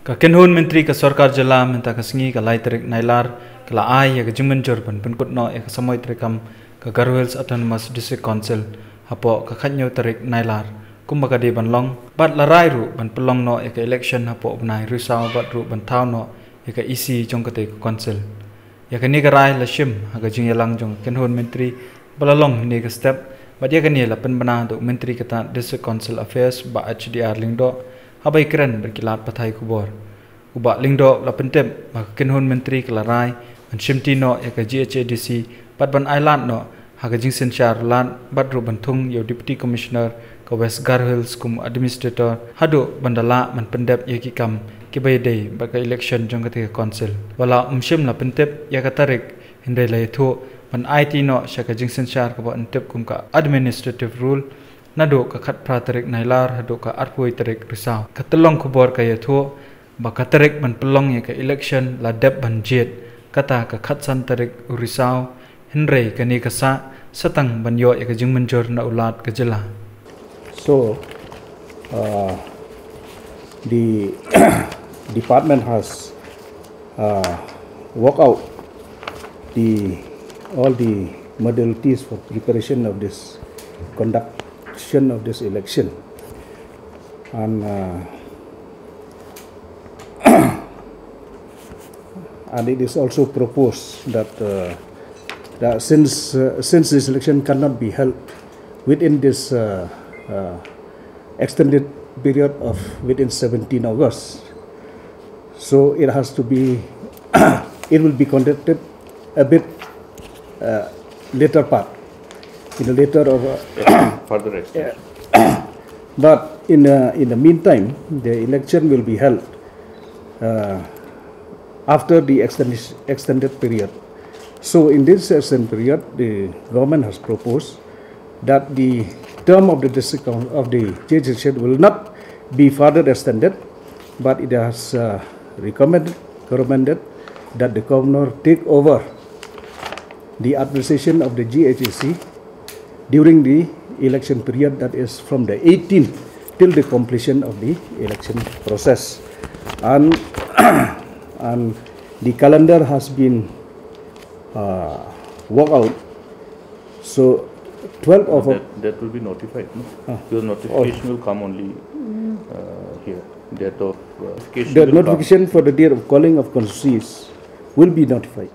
Ka kenhun menteri ka sarkar jala menta ka singi ka lai tarik nailar kala ai ya ka jingmen jorban penkut no ya ka samoy trikam ka Garwels Autonomous District Council hapo ka khanyo tarik nailar kumba ka de Pynlong bat larai ru ban Pynlong no ya ka election hapo Bnai Risaw bat ru ban thau no ya ka isi jong ka te council ya ka ni ka rai la shim ha ka jingyalang jong kenhun menteri balalong ni ka step bat ya ka ni la penbana do menteri kata District Council Affairs ba HDR lingdo habai keren berkilat pathai kubor uba lingdo la pentep maka kenhun menteri kelarai menshimti no ya ka GHADC pat ban island no haga jingsen char lan bat ru bantung yo deputy commissioner ka West Garhils kum administrator hadu bandala man pendep ya ki kam ki bay day baka election jong ka council wala umshim la pentep ya ka tarik hindai lai thu ban IT no sha ka jingsen char ka ba antep kum ka administrative rule nado ka khat pra tarik nailar hado ka arpoi tarik Risaw ka telong kubor ka ya thu ba ka tarik ban Pynlong ya ka election la dep ban jet kata ka khat san tarik Risaw henrei ka ni ka sa satang ban yo ya ka jingmen jor na ulat ka jela. So the department has worked out all the modalities for preparation of this conduction of this election, and and it is also proposed that since this election cannot be held within this extended period of within 17 August, so it has to be it will be conducted a bit later part, in a later of further extension. But in the meantime, the election will be held after the extended period. So in this extended period, the government has proposed that the term of the district of the GHADC will not be further extended, but it has recommended that the governor take over the administration of the GHADC during the election period, that is from the 18th till the completion of the election process, and the calendar has been worked out. So 12 of that will be notified, no? Your notification will come only here. Date of the notification for the date of calling of constituencies will be notified.